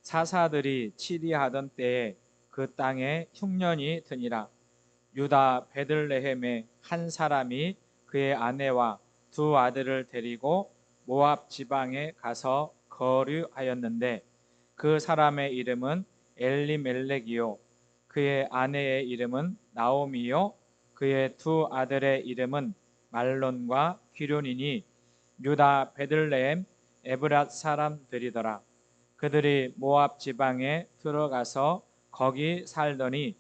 사사들이 치리하던 때에 그 땅에 흉년이 드니라. 유다 베들레헴의 한 사람이 그의 아내와 두 아들을 데리고 모압 지방에 가서 거류하였는데 그 사람의 이름은 엘리멜렉이요 그의 아내의 이름은 나오미요 그의 두 아들의 이름은 말론과 기륜이니 유다 베들레헴 에브랏 사람들이더라. 그들이 모압 지방에 들어가서 거기 살더니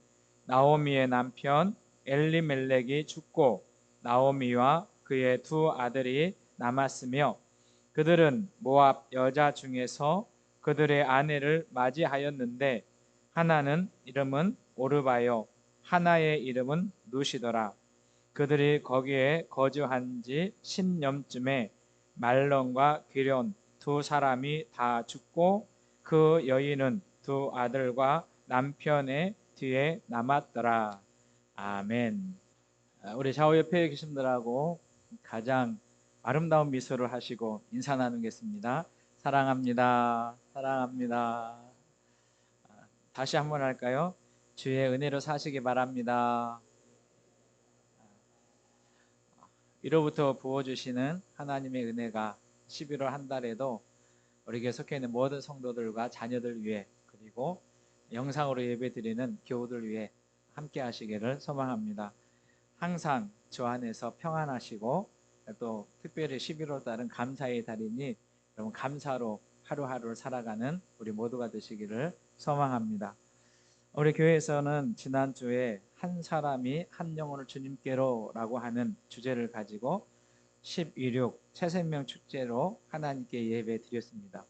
나오미의 남편 엘리멜렉이 죽고 나오미와 그의 두 아들이 남았으며 그들은 모압 여자 중에서 그들의 아내를 맞이하였는데 하나는 이름은 오르바요 하나의 이름은 누시더라. 그들이 거기에 거주한 지 10년쯤에 말론과 기럨 두 사람이 다 죽고 그 여인은 두 아들과 남편의 뒤에 남았더라. 아멘. 우리 좌우 옆에 계신 분들하고 가장 아름다운 미소를 하시고 인사 나누겠습니다. 사랑합니다. 사랑합니다. 다시 한번 할까요? 주의 은혜로 사시기 바랍니다. 1호부터 부어주시는 하나님의 은혜가 11월 한 달에도 우리 교회 속해 있는 모든 성도들과 자녀들 위해 그리고 영상으로 예배드리는 교우들 위해 함께 하시기를 소망합니다. 항상 주 안에서 평안하시고 또 특별히 11월 달은 감사의 달이니 여러분 감사로 하루하루를 살아가는 우리 모두가 되시기를 소망합니다. 우리 교회에서는 지난주에 한 사람이 한 영혼을 주님께로 라고 하는 주제를 가지고 12.6 새생명 축제로 하나님께 예배 드렸습니다.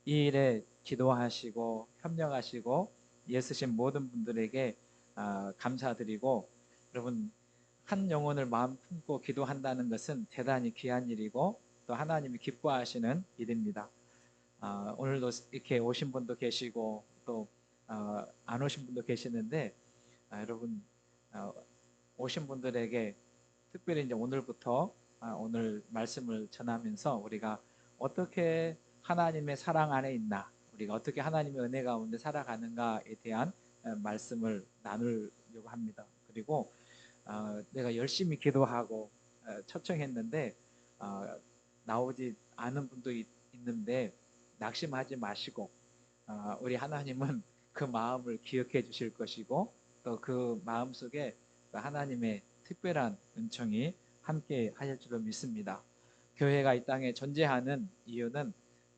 이 일에 기도하시고 협력하시고 애쓰신 모든 분들에게 감사드리고 여러분 한 영혼을 마음 품고 기도한다는 것은 대단히 귀한 일이고 또 하나님이 기뻐하시는 일입니다. 오늘도 이렇게 오신 분도 계시고 또 안 오신 분도 계시는데 여러분 오신 분들에게 특별히 이제 오늘부터 오늘 말씀을 전하면서 우리가 어떻게 하나님의 사랑 안에 있나 우리가 어떻게 하나님의 은혜 가운데 살아가는가에 대한 말씀을 나누려고 합니다. 그리고 내가 열심히 기도하고 초청했는데 나오지 않은 분도 있는데 낙심하지 마시고 우리 하나님은 그 마음을 기억해 주실 것이고 또 그 마음 속에 하나님의 특별한 은총이 함께 하실 줄로 믿습니다. 교회가 이 땅에 존재하는 이유는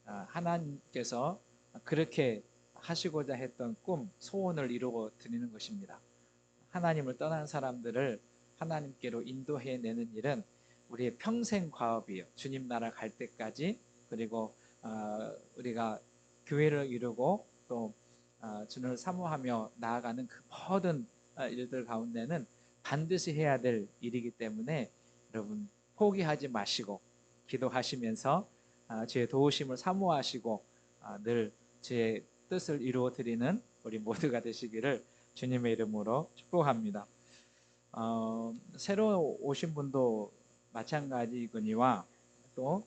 하나님께서 그렇게 하시고자 했던 꿈, 소원을 이루어 드리는 것입니다. 하나님을 떠난 사람들을 하나님께로 인도해내는 일은 우리의 평생 과업이에요. 주님 나라 갈 때까지 그리고 우리가 교회를 이루고 또 주님을 사모하며 나아가는 그 모든 일들 가운데는 반드시 해야 될 일이기 때문에 여러분 포기하지 마시고 기도하시면서 주의 도우심을 사모하시고 늘 주의 뜻을 이루어 드리는 우리 모두가 되시기를 주님의 이름으로 축복합니다. 새로 오신 분도 마찬가지거니와 또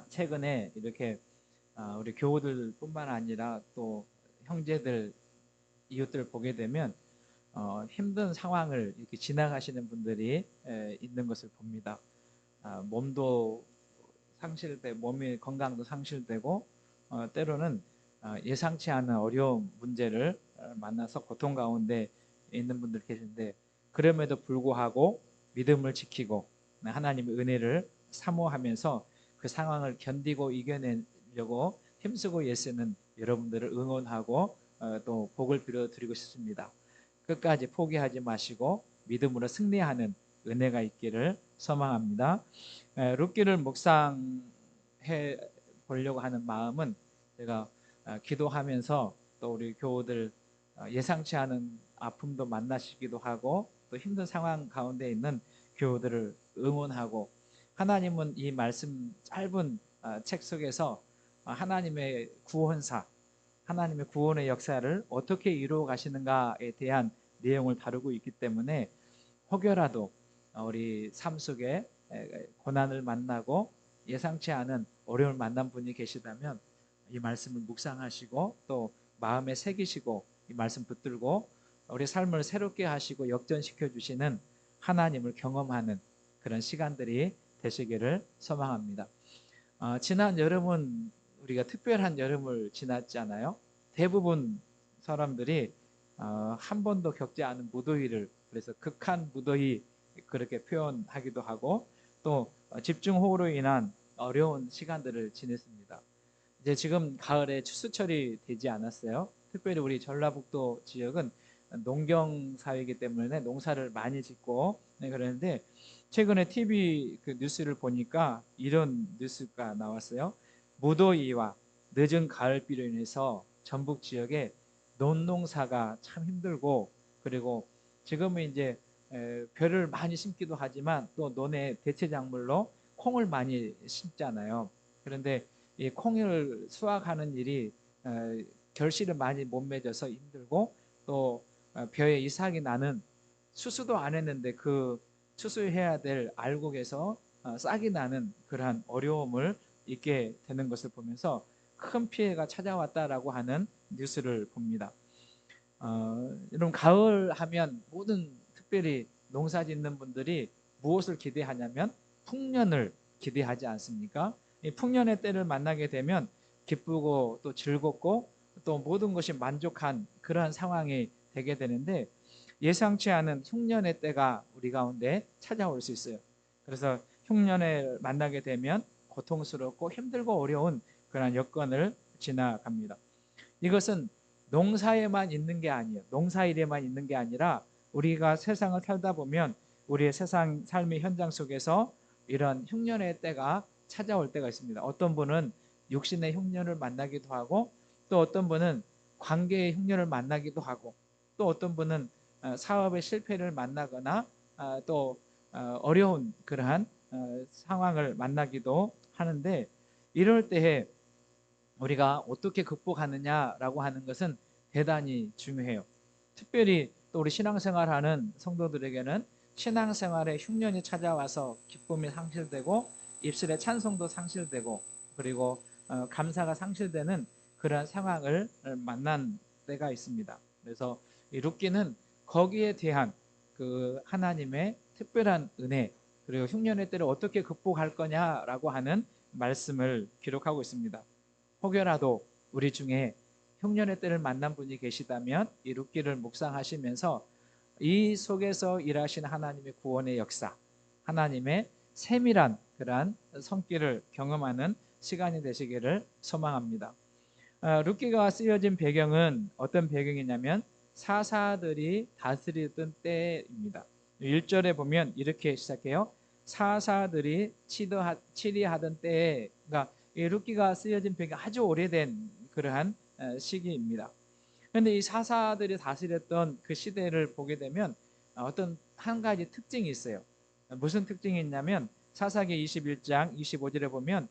최근에 이렇게 우리 교우들 뿐만 아니라 또 형제들 이웃들 보게 되면 힘든 상황을 이렇게 지나가시는 분들이 있는 것을 봅니다. 몸도 상실되고 몸의 건강도 상실되고 때로는 예상치 않은 어려운 문제를 만나서 고통 가운데 있는 분들 계신데 그럼에도 불구하고 믿음을 지키고 하나님의 은혜를 사모하면서 그 상황을 견디고 이겨내려고 힘쓰고 애쓰는 여러분들을 응원하고 또 복을 빌어드리고 싶습니다. 끝까지 포기하지 마시고 믿음으로 승리하는 은혜가 있기를 소망합니다. 룻기를 묵상해 보려고 하는 마음은 제가 기도하면서 또 우리 교우들 예상치 않은 아픔도 만나시기도 하고 또 힘든 상황 가운데 있는 교우들을 응원하고 하나님은 이 말씀 짧은 책 속에서 하나님의 구원사 하나님의 구원의 역사를 어떻게 이루어 가시는가에 대한 내용을 다루고 있기 때문에 혹여라도 우리 삶 속에 고난을 만나고 예상치 않은 어려움을 만난 분이 계시다면 이 말씀을 묵상하시고 또 마음에 새기시고 이 말씀 붙들고 우리 삶을 새롭게 하시고 역전시켜 주시는 하나님을 경험하는 그런 시간들이 되시기를 소망합니다. 지난 여름은 우리가 특별한 여름을 지났잖아요. 대부분 사람들이 한 번도 겪지 않은 무더위를, 그래서 극한 무더위 그렇게 표현하기도 하고 또 집중호우로 인한 어려운 시간들을 지냈습니다. 이제 지금 가을에 추수철이 되지 않았어요. 특별히 우리 전라북도 지역은 농경 사회이기 때문에 농사를 많이 짓고 그러는데 최근에 TV 그 뉴스를 보니까 이런 뉴스가 나왔어요. 무더위와 늦은 가을비로 인해서 전북 지역에 논농사가 참 힘들고, 그리고 지금은 이제 벼를 많이 심기도 하지만 또 논의 대체 작물로 콩을 많이 심잖아요. 그런데 이 콩을 수확하는 일이 결실을 많이 못 맺어서 힘들고, 또 벼에 이삭이 나는, 수수도 안 했는데 그 추수해야 될 알곡에서 싹이 나는 그러한 어려움을 있게 되는 것을 보면서 큰 피해가 찾아왔다라고 하는 뉴스를 봅니다. 여러분, 가을 하면 모든 특별히 농사 짓는 분들이 무엇을 기대하냐면 풍년을 기대하지 않습니까? 이 풍년의 때를 만나게 되면 기쁘고 또 즐겁고 또 모든 것이 만족한 그러한 상황이 되게 되는데, 예상치 않은 흉년의 때가 우리 가운데 찾아올 수 있어요. 그래서 흉년을 만나게 되면 고통스럽고 힘들고 어려운 그런 여건을 지나갑니다. 이것은 농사에만 있는 게 아니에요. 농사일에만 있는 게 아니라 우리가 세상을 살다 보면 우리의 세상 삶의 현장 속에서 이런 흉년의 때가 찾아올 때가 있습니다. 어떤 분은 육신의 흉년을 만나기도 하고, 또 어떤 분은 관계의 흉년을 만나기도 하고, 또 어떤 분은 사업의 실패를 만나거나 또 어려운 그러한 상황을 만나기도 하는데, 이럴 때에 우리가 어떻게 극복하느냐라고 하는 것은 대단히 중요해요. 특별히 또 우리 신앙생활하는 성도들에게는 신앙생활에 흉년이 찾아와서 기쁨이 상실되고 입술의 찬송도 상실되고 그리고 감사가 상실되는 그런 상황을 만난 때가 있습니다. 그래서 이 룻기는 거기에 대한 그 하나님의 특별한 은혜, 그리고 흉년의 때를 어떻게 극복할 거냐라고 하는 말씀을 기록하고 있습니다. 혹여라도 우리 중에 흉년의 때를 만난 분이 계시다면 이 룻기를 묵상하시면서 이 속에서 일하신 하나님의 구원의 역사, 하나님의 세밀한 그러한 손길을 경험하는 시간이 되시기를 소망합니다. 룻기가 쓰여진 배경은 어떤 배경이냐면 사사들이 다스리던 때입니다. 1절에 보면 이렇게 시작해요. 사사들이 치리하던 때에, 그러니까 이 룻기가 쓰여진 배경이 아주 오래된 그러한 시기입니다. 그런데 이 사사들이 다스렸던 그 시대를 보게 되면 어떤 한 가지 특징이 있어요. 무슨 특징이 있냐면 사사기 21장 25절에 보면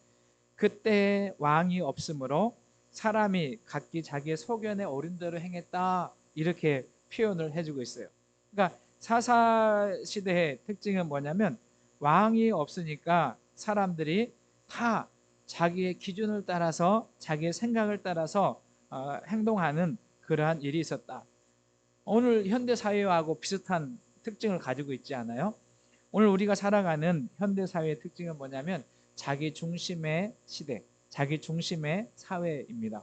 그때 왕이 없으므로 사람이 각기 자기의 소견에 옳은 대로 행했다, 이렇게 표현을 해주고 있어요. 그러니까 사사 시대의 특징은 뭐냐면 왕이 없으니까 사람들이 다 자기의 기준을 따라서 자기의 생각을 따라서 행동하는 그러한 일이 있었다. 오늘 현대 사회하고 비슷한 특징을 가지고 있지 않아요? 오늘 우리가 살아가는 현대 사회의 특징은 뭐냐면 자기 중심의 시대, 자기 중심의 사회입니다.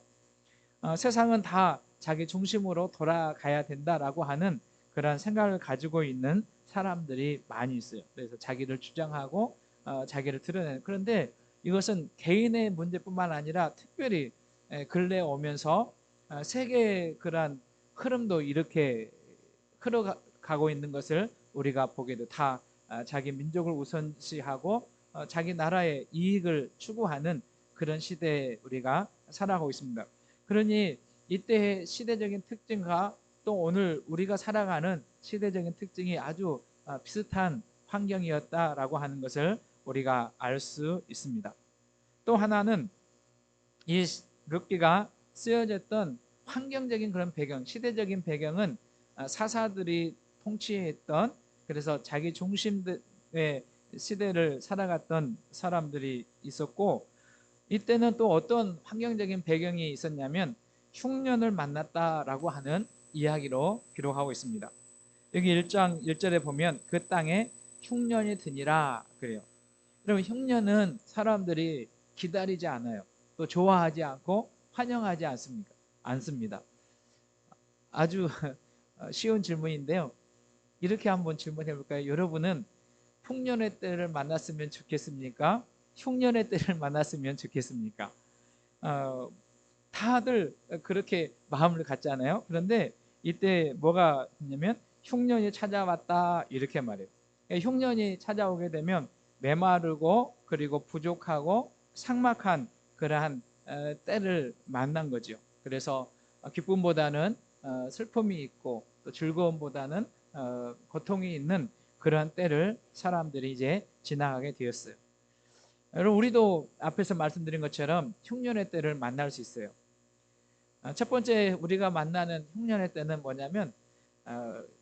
세상은 다 자기 중심으로 돌아가야 된다라고 하는 그런 생각을 가지고 있는 사람들이 많이 있어요. 그래서 자기를 주장하고 자기를 드러내는, 그런데 이것은 개인의 문제뿐만 아니라 특별히 근래에 오면서 세계의 그러한 흐름도 이렇게 흘러가고 있는 것을 우리가 보게 돼. 다 자기 민족을 우선시하고 자기 나라의 이익을 추구하는 그런 시대에 우리가 살아가고 있습니다. 그러니 이때의 시대적인 특징과 또 오늘 우리가 살아가는 시대적인 특징이 아주 비슷한 환경이었다라고 하는 것을 우리가 알 수 있습니다. 또 하나는 이 룻기가 쓰여졌던 환경적인 그런 배경, 시대적인 배경은 사사들이 통치했던, 그래서 자기 중심의 시대를 살아갔던 사람들이 있었고, 이때는 또 어떤 환경적인 배경이 있었냐면 흉년을 만났다라고 하는 이야기로 기록하고 있습니다. 여기 1장 1절에 보면 그 땅에 흉년이 드니라 그래요. 그러면 흉년은 사람들이 기다리지 않아요. 또 좋아하지 않고 환영하지 않습니다. 아주 쉬운 질문인데요. 이렇게 한번 질문해 볼까요? 여러분은 풍년의 때를 만났으면 좋겠습니까? 흉년의 때를 만났으면 좋겠습니까? 어, 다들 그렇게 마음을 갖잖아요. 그런데 이때 뭐가 있냐면 흉년이 찾아왔다 이렇게 말해요. 흉년이 찾아오게 되면 메마르고 그리고 부족하고 삭막한 그러한 때를 만난 거죠. 그래서 기쁨보다는 슬픔이 있고 또 즐거움보다는 고통이 있는 그러한 때를 사람들이 이제 지나가게 되었어요. 여러분 우리도 앞에서 말씀드린 것처럼 흉년의 때를 만날 수 있어요. 첫 번째 우리가 만나는 흉년의 때는 뭐냐면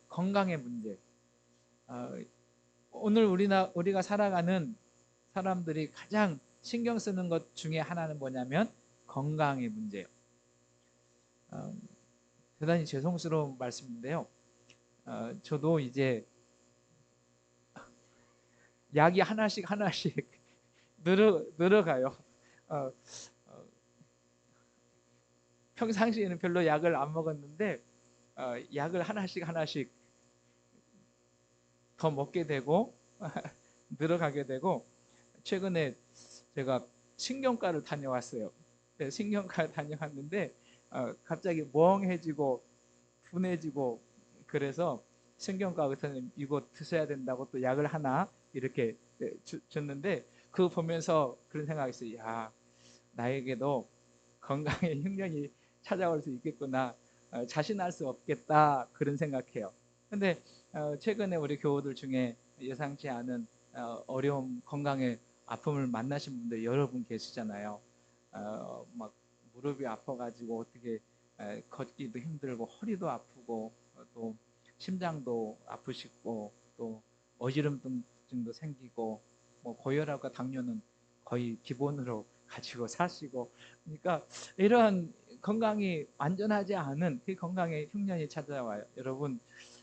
건강의 문제. 어, 오늘 우리가 살아가는 사람들이 가장 신경 쓰는 것 중에 하나는 뭐냐면 건강의 문제예요. 어, 대단히 죄송스러운 말씀인데요. 저도 이제 약이 하나씩 늘어가요. 어, 어, 평상시에는 별로 약을 안 먹었는데 약을 하나씩 더 먹게 되고 늘어가게 되고 최근에 제가 신경과를 다녀왔어요. 네, 신경과를 다녀왔는데 갑자기 멍해지고 분해지고 그래서 신경과 의사님 이거 드셔야 된다고 또 약을 하나 이렇게 줬는데 그거 보면서 그런 생각이 있어요. 야, 나에게도 건강의 흉년이 찾아올 수 있겠구나. 자신할 수 없겠다. 그런 생각해요. 근데 최근에 우리 교우들 중에 예상치 않은 어려움, 건강의 아픔을 만나신 분들 여러분 계시잖아요. 막 무릎이 아파가지고 어떻게 걷기도 힘들고 허리도 아프고 또 심장도 아프시고 또 어지럼증도 생기고 뭐 고혈압과 당뇨는 거의 기본으로 가지고 사시고 그러니까 이런 건강이 안전하지 않은 그 건강의 흉년이 찾아와요. 여러분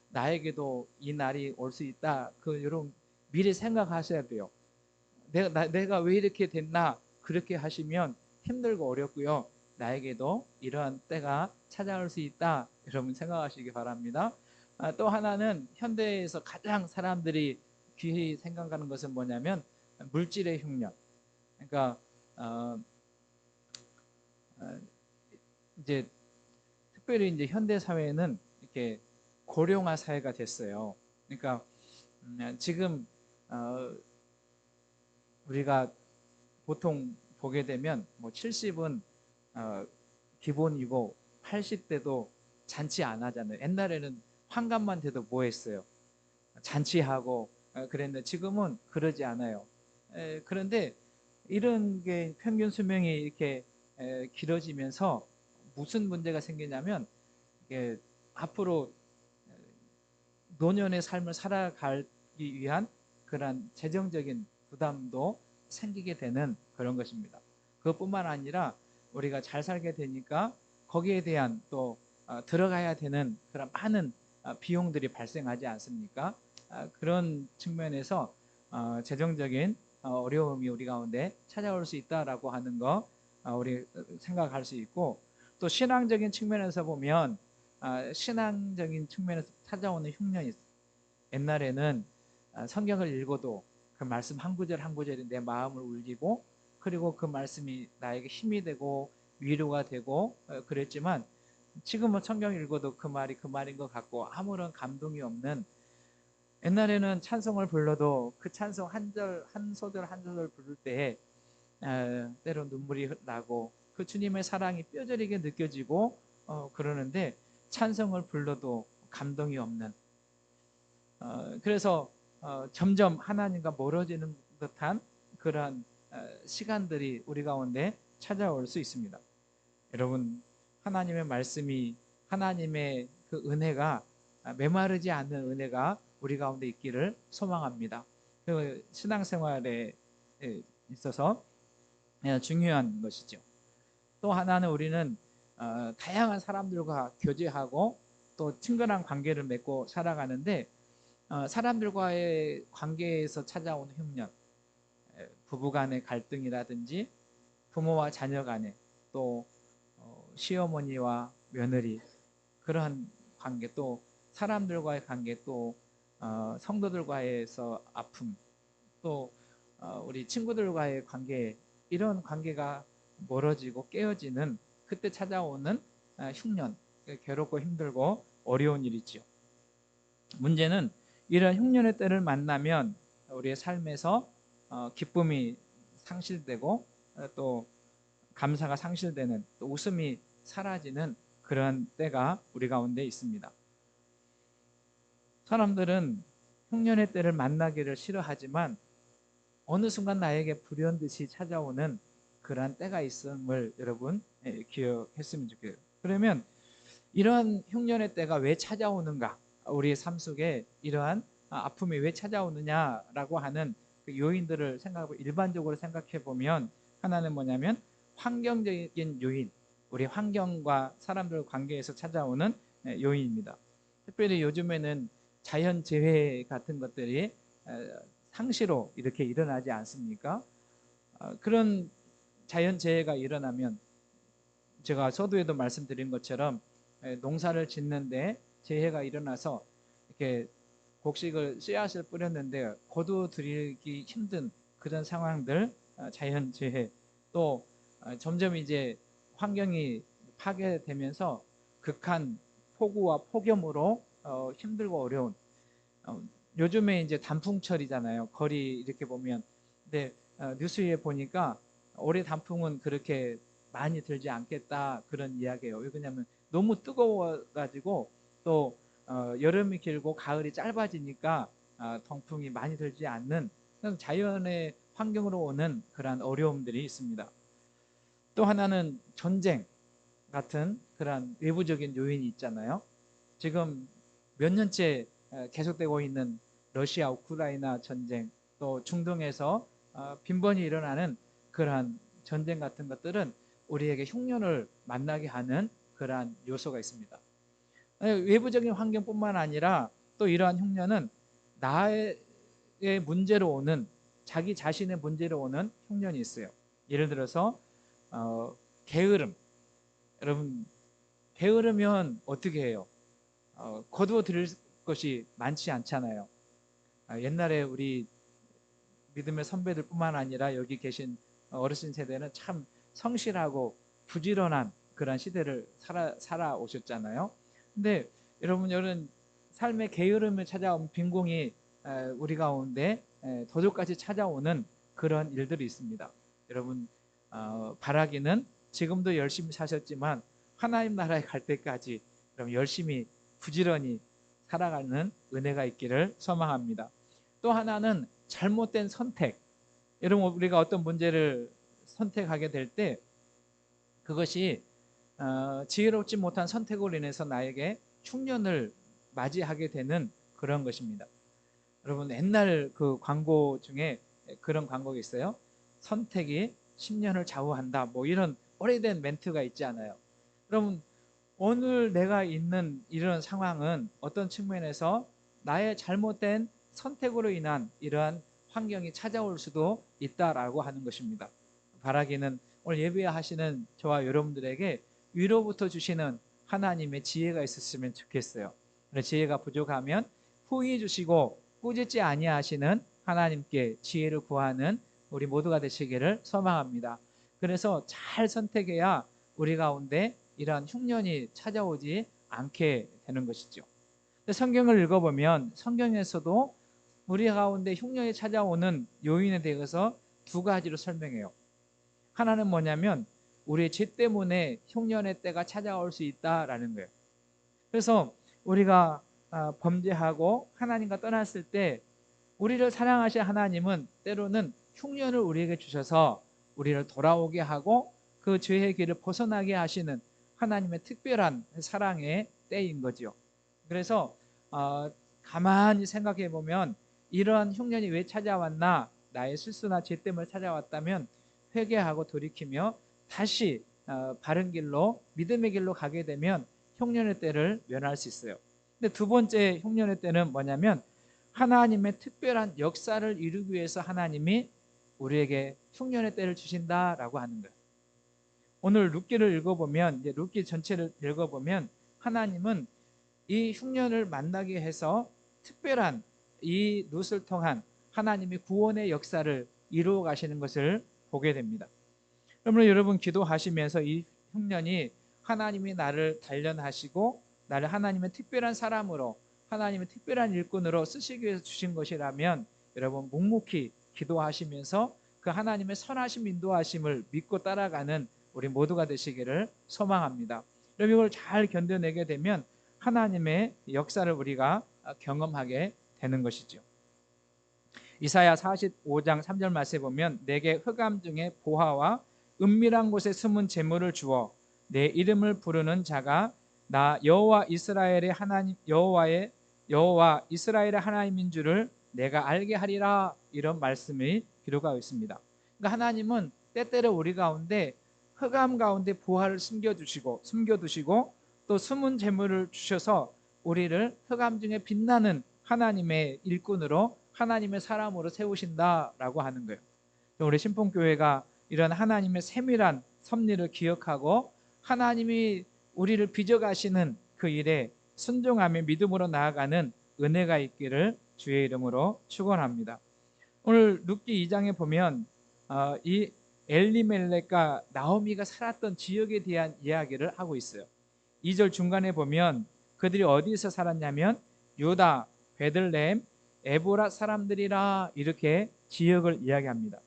나에게도 이 날이 올 수 있다. 여러분 미리 생각하셔야 돼요. 내가 왜 이렇게 됐나 그렇게 하시면 힘들고 어렵고요. 나에게도 이러한 때가 찾아올 수 있다. 여러분 생각하시기 바랍니다. 또 하나는 현대에서 가장 사람들이 귀히 생각하는 것은 뭐냐면 물질의 흉년. 그러니까 어, 어, 이제 특별히 이제 현대 사회는 이렇게 고령화 사회가 됐어요. 그러니까 지금 우리가 보통 보게 되면 뭐 70은 기본이고 80대도 잔치 안 하잖아요. 옛날에는 환갑만 돼도 뭐 했어요? 잔치하고 그랬는데 지금은 그러지 않아요. 그런데 이런 게 평균 수명이 이렇게 길어지면서 무슨 문제가 생기냐면 이게 앞으로 노년의 삶을 살아가기 위한 그런 재정적인 부담도 생기게 되는 그런 것입니다. 그것뿐만 아니라 우리가 잘 살게 되니까 거기에 대한 또 들어가야 되는 그런 많은 비용들이 발생하지 않습니까? 그런 측면에서 재정적인 어려움이 우리 가운데 찾아올 수 있다라고 하는 거 우리 생각할 수 있고 또 신앙적인 측면에서 보면 신앙적인 측면에서 찾아오는 흉년이 있어요. 옛날에는 성경을 읽어도 그 말씀 한 구절 한 구절이 내 마음을 울리고 그리고 그 말씀이 나에게 힘이 되고 위로가 되고 그랬지만 지금은 성경 읽어도 그 말이 그 말인 것 같고 아무런 감동이 없는 옛날에는 찬송을 불러도 그 찬송 한 절 한 소절 한 소절 부를 때에 때로 눈물이 나고 그 주님의 사랑이 뼈저리게 느껴지고 그러는데 찬송을 불러도 감동이 없는 그래서 점점 하나님과 멀어지는 듯한 그러한 시간들이 우리 가운데 찾아올 수 있습니다. 여러분 하나님의 말씀이 하나님의 그 은혜가 메마르지 않는 은혜가 우리 가운데 있기를 소망합니다. 그 신앙생활에 있어서 중요한 것이죠. 또 하나는 우리는 다양한 사람들과 교제하고 또 친근한 관계를 맺고 살아가는데 사람들과의 관계에서 찾아오는 흉년, 부부 간의 갈등이라든지 부모와 자녀 간에 또 시어머니와 며느리 그러한 관계 또 사람들과의 관계 또 성도들과의서 아픔 또 우리 친구들과의 관계 이런 관계가 멀어지고 깨어지는 그때 찾아오는 흉년 괴롭고 힘들고 어려운 일이지요. 문제는 이런 흉년의 때를 만나면 우리의 삶에서 기쁨이 상실되고 또 감사가 상실되는 또 웃음이 사라지는 그런 때가 우리 가운데 있습니다. 사람들은 흉년의 때를 만나기를 싫어하지만 어느 순간 나에게 불현듯이 찾아오는 그러한 때가 있음을 여러분 기억했으면 좋겠어요. 그러면 이러한 흉년의 때가 왜 찾아오는가? 우리의 삶 속에 이러한 아픔이 왜 찾아오느냐라고 하는 그 요인들을 일반적으로 생각해 보면 하나는 뭐냐면 환경적인 요인, 우리 환경과 사람들 관계에서 찾아오는 요인입니다. 특별히 요즘에는 자연재해 같은 것들이 상시로 이렇게 일어나지 않습니까? 그런 자연재해가 일어나면 제가 서두에도 말씀드린 것처럼 농사를 짓는데 재해가 일어나서 이렇게 곡식을 씨앗을 뿌렸는데 거두들이기 힘든 그런 상황들, 자연재해 또 점점 이제 환경이 파괴되면서 극한 폭우와 폭염으로 힘들고 어려운 요즘에 이제 단풍철이잖아요. 거리 이렇게 보면 근데 뉴스에 보니까 올해 단풍은 그렇게 많이 들지 않겠다 그런 이야기예요. 왜냐하면 너무 뜨거워가지고 또 여름이 길고 가을이 짧아지니까 단풍이 많이 들지 않는 자연의 환경으로 오는 그러한 어려움들이 있습니다. 또 하나는 전쟁 같은 그러한 외부적인 요인이 있잖아요. 지금 몇 년째 계속되고 있는 러시아 우크라이나 전쟁 또 중동에서 빈번히 일어나는 그러한 전쟁 같은 것들은 우리에게 흉년을 만나게 하는 그러한 요소가 있습니다. 외부적인 환경뿐만 아니라 또 이러한 흉년은 나의 문제로 오는 자기 자신의 문제로 오는 흉년이 있어요. 예를 들어서 게으름. 여러분 게으르면 어떻게 해요? 거두어 드릴 것이 많지 않잖아요. 옛날에 우리 믿음의 선배들뿐만 아니라 여기 계신 어르신 세대는 참 성실하고 부지런한 그런 시대를 살아오셨잖아요. 근데 여러분 이런 삶의 게으름을 찾아온 빈공이 우리 가운데 도둑같이 찾아오는 그런 일들이 있습니다. 여러분 바라기는 지금도 열심히 사셨지만 하나님 나라에 갈 때까지 그럼 열심히 부지런히 살아가는 은혜가 있기를 소망합니다. 또 하나는 잘못된 선택. 여러분 우리가 어떤 문제를 선택하게 될 때 그것이 지혜롭지 못한 선택으로 인해서 나에게 흉년을 맞이하게 되는 그런 것입니다. 여러분 옛날 그 광고 중에 그런 광고가 있어요. 선택이 10년을 좌우한다. 뭐 이런 오래된 멘트가 있지 않아요. 여러분 오늘 내가 있는 이런 상황은 어떤 측면에서 나의 잘못된 선택으로 인한 이러한 환경이 찾아올 수도 있다라고 하는 것입니다. 바라기는 오늘 예배하시는 저와 여러분들에게 위로부터 주시는 하나님의 지혜가 있었으면 좋겠어요. 지혜가 부족하면 후히 주시고 꾸짖지 아니하시는 하나님께 지혜를 구하는 우리 모두가 되시기를 소망합니다. 그래서 잘 선택해야 우리 가운데 이러한 흉년이 찾아오지 않게 되는 것이죠. 성경을 읽어보면 성경에서도 우리 가운데 흉년이 찾아오는 요인에 대해서 두 가지로 설명해요. 하나는 뭐냐면 우리의 죄 때문에 흉년의 때가 찾아올 수 있다라는 거예요. 그래서 우리가 범죄하고 하나님과 떠났을 때 우리를 사랑하신 하나님은 때로는 흉년을 우리에게 주셔서 우리를 돌아오게 하고 그 죄의 길을 벗어나게 하시는 하나님의 특별한 사랑의 때인 거죠. 그래서 가만히 생각해 보면 이러한 흉년이 왜 찾아왔나, 나의 실수나 죄 때문에 찾아왔다면 회개하고 돌이키며 다시 바른 길로 믿음의 길로 가게 되면 흉년의 때를 면할 수 있어요. 근데 두 번째 흉년의 때는 뭐냐면 하나님의 특별한 역사를 이루기 위해서 하나님이 우리에게 흉년의 때를 주신다라고 하는 거예요. 오늘 룻기를 읽어보면, 이제 룻기 전체를 읽어보면 하나님은 이 흉년을 만나게 해서 특별한 이 룻을 통한 하나님이 구원의 역사를 이루어 가시는 것을 보게 됩니다. 그러므로 여러분 기도하시면서 이 흉년이 하나님이 나를 단련하시고 나를 하나님의 특별한 사람으로, 하나님의 특별한 일꾼으로 쓰시기 위해서 주신 것이라면 여러분 묵묵히 기도하시면서 그 하나님의 선하심 인도하심을 믿고 따라가는 우리 모두가 되시기를 소망합니다. 여러분 이걸 잘 견뎌내게 되면 하나님의 역사를 우리가 경험하게 되는 것이죠. 이사야 45장 3절 말씀에 보면 내게 흑암 중에 보화와 은밀한 곳에 숨은 재물을 주어 내 이름을 부르는 자가 나 여호와 이스라엘의 하나님 여호와 이스라엘의 하나님인 줄을 내가 알게 하리라, 이런 말씀이 기록하고 있습니다. 그러니까 하나님은 때때로 우리 가운데 흑암 가운데 보화를 숨겨두시고 또 숨은 재물을 주셔서 우리를 흑암 중에 빛나는 하나님의 일꾼으로, 하나님의 사람으로 세우신다라고 하는 거예요. 우리 신봉교회가 이런 하나님의 세밀한 섭리를 기억하고 하나님이 우리를 빚어가시는 그 일에 순종하며 믿음으로 나아가는 은혜가 있기를 주의 이름으로 축원합니다. 오늘 룻기 2장에 보면 이 엘리멜렉과 나오미가 살았던 지역에 대한 이야기를 하고 있어요. 2절 중간에 보면 그들이 어디서 살았냐면 유다, 베들레헴, 에보라 사람들이라, 이렇게 지역을 이야기합니다.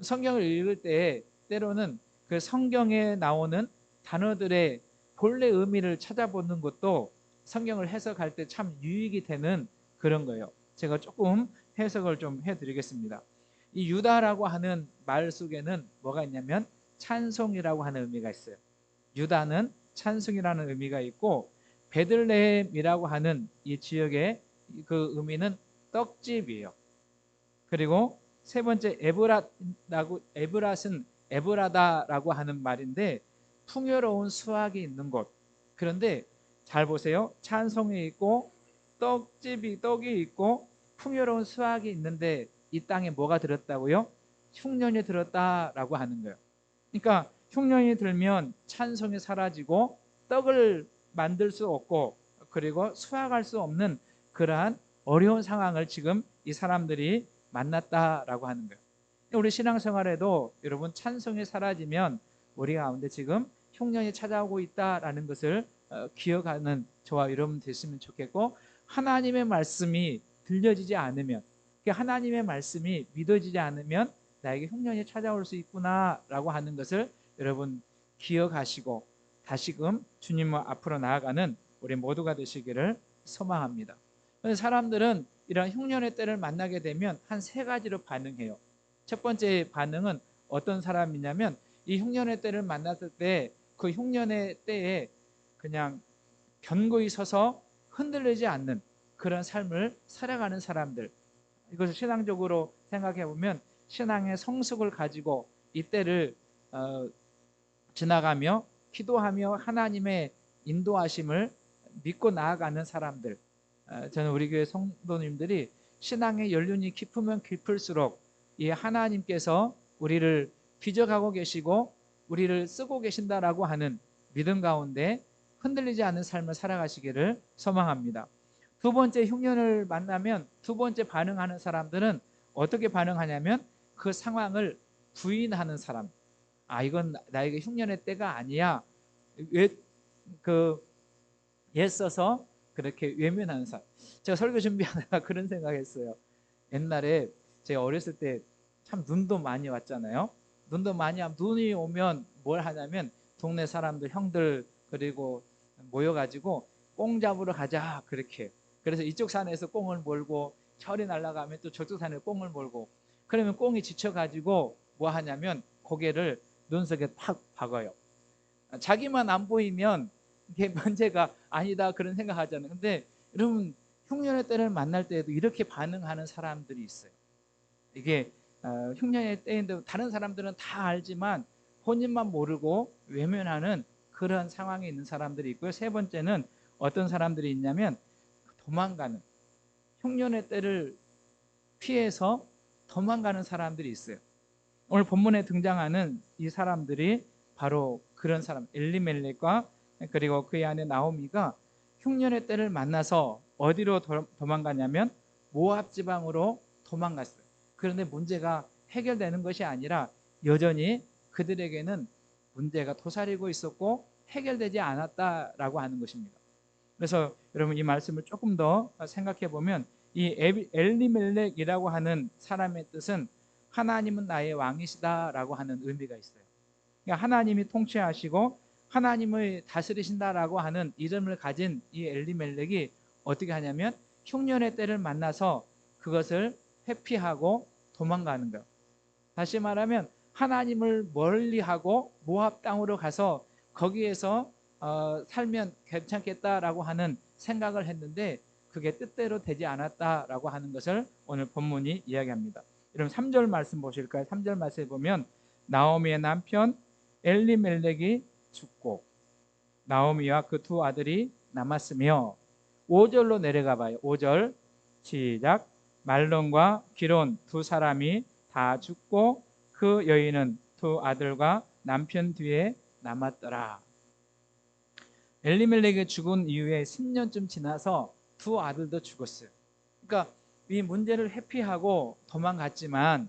성경을 읽을 때 때로는 그 성경에 나오는 단어들의 본래 의미를 찾아보는 것도 성경을 해석할 때 참 유익이 되는 그런 거예요. 제가 조금 해석을 좀 해드리겠습니다. 이 유다라고 하는 말 속에는 뭐가 있냐면 찬송이라고 하는 의미가 있어요. 유다는 찬송이라는 의미가 있고 베들레헴이라고 하는 이 지역의 그 의미는 떡집이에요. 그리고 세 번째 에브랏은 에브라다라고 하는 말인데 풍요로운 수확이 있는 곳. 그런데 잘 보세요. 찬송이 있고 떡이 있고 풍요로운 수확이 있는데 이 땅에 뭐가 들었다고요? 흉년이 들었다라고 하는 거예요. 그러니까 흉년이 들면 찬송이 사라지고 떡을 만들 수 없고 그리고 수확할 수 없는 그러한 어려운 상황을 지금 이 사람들이 만났다라고 하는 거예요. 우리 신앙생활에도 여러분 찬송이 사라지면 우리 가운데 지금 흉년이 찾아오고 있다라는 것을 기억하는 저와 여러분 됐으면 좋겠고, 하나님의 말씀이 들려지지 않으면, 하나님의 말씀이 믿어지지 않으면 나에게 흉년이 찾아올 수 있구나라고 하는 것을 여러분 기억하시고 다시금 주님 앞으로 나아가는 우리 모두가 되시기를 소망합니다. 사람들은 이런 흉년의 때를 만나게 되면 한 세 가지로 반응해요. 첫 번째 반응은 어떤 사람이냐면 이 흉년의 때를 만났을 때 그 흉년의 때에 그냥 견고히 서서 흔들리지 않는 그런 삶을 살아가는 사람들, 이것을 신앙적으로 생각해 보면 신앙의 성숙을 가지고 이 때를 지나가며 기도하며 하나님의 인도하심을 믿고 나아가는 사람들, 저는 우리 교회 성도님들이 신앙의 연륜이 깊으면 깊을수록 이 하나님께서 우리를 빚어가고 계시고 우리를 쓰고 계신다라고 하는 믿음 가운데 흔들리지 않는 삶을 살아가시기를 소망합니다. 두 번째 흉년을 만나면 두 번째 반응하는 사람들은 어떻게 반응하냐면 그 상황을 부인하는 사람. 이건 나에게 흉년의 때가 아니야. 애써서 그렇게 외면하는 사람. 제가 설교 준비하다가 그런 생각했어요. 옛날에 제가 어렸을 때 참 눈도 많이 왔잖아요. 눈이 오면 뭘 하냐면 동네 사람들, 형들 그리고 모여가지고 꽁 잡으러 가자, 그렇게. 그래서 이쪽 산에서 꽁을 몰고 철이 날아가면 또 저쪽 산에 꽁을 몰고, 그러면 꽁이 지쳐가지고 뭐 하냐면 고개를 눈속에 팍 박아요. 자기만 안 보이면 이게 문제가 아니다 그런 생각하잖아요. 근데 여러분 흉년의 때를 만날 때에도 이렇게 반응하는 사람들이 있어요. 이게 흉년의 때인데 다른 사람들은 다 알지만 본인만 모르고 외면하는 그런 상황에 있는 사람들이 있고요. 세 번째는 어떤 사람들이 있냐면 도망가는, 흉년의 때를 피해서 도망가는 사람들이 있어요. 오늘 본문에 등장하는 이 사람들이 바로 그런 사람, 엘리멜렉과 그리고 그의 아내 나오미가 흉년의 때를 만나서 어디로 도망가냐면 모압 지방으로 도망갔어요. 그런데 문제가 해결되는 것이 아니라 여전히 그들에게는 문제가 도사리고 있었고 해결되지 않았다라고 하는 것입니다. 그래서 여러분 이 말씀을 조금 더 생각해 보면 이 엘리멜렉이라고 하는 사람의 뜻은 하나님은 나의 왕이시다라고 하는 의미가 있어요. 그러니까 하나님이 통치하시고 하나님을 다스리신다라고 하는 이름을 가진 이 엘리멜렉이 어떻게 하냐면 흉년의 때를 만나서 그것을 회피하고 도망가는 거예요. 다시 말하면 하나님을 멀리하고 모압 땅으로 가서 거기에서 살면 괜찮겠다라고 하는 생각을 했는데 그게 뜻대로 되지 않았다라고 하는 것을 오늘 본문이 이야기합니다. 여러분 3절 말씀 보실까요? 3절 말씀에 보면 나오미의 남편 엘리멜렉이 죽고 나오미와 그 두 아들이 남았으며 5절로 내려가 봐요. 5절 시작. 말론과 기론 두 사람이 다 죽고 그 여인은 두 아들과 남편 뒤에 남았더라. 엘리멜렉이 죽은 이후에 10년쯤 지나서 두 아들도 죽었어요. 그러니까 이 문제를 회피하고 도망갔지만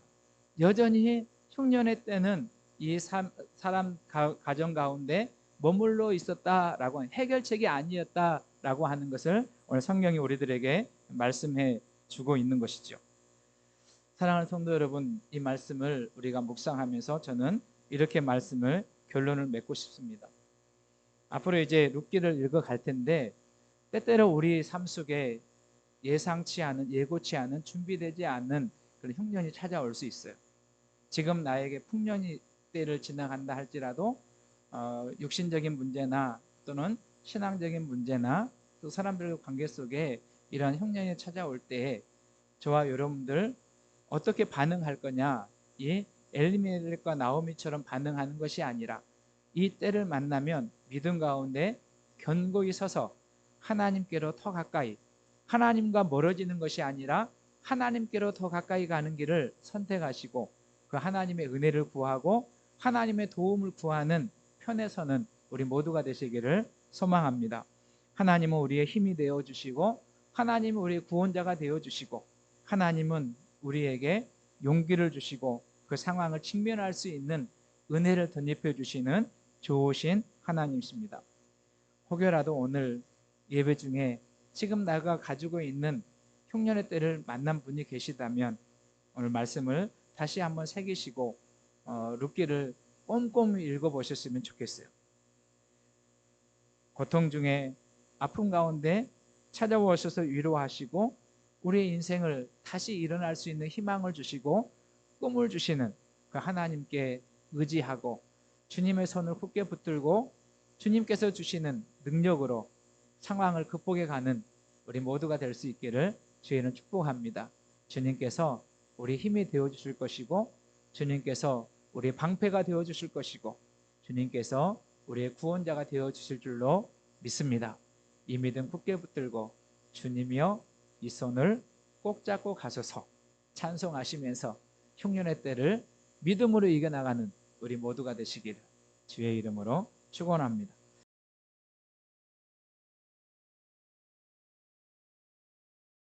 여전히 흉년의 때는 이 사람 가정 가운데 머물러 있었다라고 하는, 해결책이 아니었다라고 하는 것을 오늘 성경이 우리들에게 말씀해 주고 있는 것이죠. 사랑하는 성도 여러분, 이 말씀을 우리가 묵상하면서 저는 이렇게 말씀을 결론을 맺고 싶습니다. 앞으로 이제 룻기를 읽어갈 텐데 때때로 우리 삶 속에 예상치 않은, 예고치 않은, 준비되지 않은 그런 흉년이 찾아올 수 있어요. 지금 나에게 풍년이 때를 지나간다 할지라도 육신적인 문제나 또는 신앙적인 문제나 또 사람들과 관계 속에 이러한 흉년이 찾아올 때 저와 여러분들 어떻게 반응할 거냐, 이 엘리멜렉과 나오미처럼 반응하는 것이 아니라 이 때를 만나면 믿음 가운데 견고히 서서 하나님께로 더 가까이, 하나님과 멀어지는 것이 아니라 하나님께로 더 가까이 가는 길을 선택하시고 그 하나님의 은혜를 구하고 하나님의 도움을 구하는 편에 서는 우리 모두가 되시기를 소망합니다. 하나님은 우리의 힘이 되어 주시고 하나님은 우리의 구원자가 되어 주시고 하나님은 우리에게 용기를 주시고 그 상황을 직면할 수 있는 은혜를 덧입혀 주시는 좋으신 하나님이십니다. 혹여라도 오늘 예배 중에 지금 내가 가지고 있는 흉년의 때를 만난 분이 계시다면 오늘 말씀을 다시 한번 새기시고 룻기를 꼼꼼히 읽어보셨으면 좋겠어요. 고통 중에 아픔 가운데 찾아오셔서 위로하시고 우리의 인생을 다시 일어날 수 있는 희망을 주시고 꿈을 주시는 그 하나님께 의지하고 주님의 손을 굳게 붙들고 주님께서 주시는 능력으로 상황을 극복해 가는 우리 모두가 될 수 있기를 주의는 축복합니다. 주님께서 우리 힘이 되어 주실 것이고 주님께서 우리의 방패가 되어 주실 것이고 주님께서 우리의 구원자가 되어 주실 줄로 믿습니다. 이 믿음 굳게 붙들고 주님이여 이 손을 꼭 잡고 가소서 찬송하시면서 흉년의 때를 믿음으로 이겨나가는 우리 모두가 되시기를 주의 이름으로 축원합니다.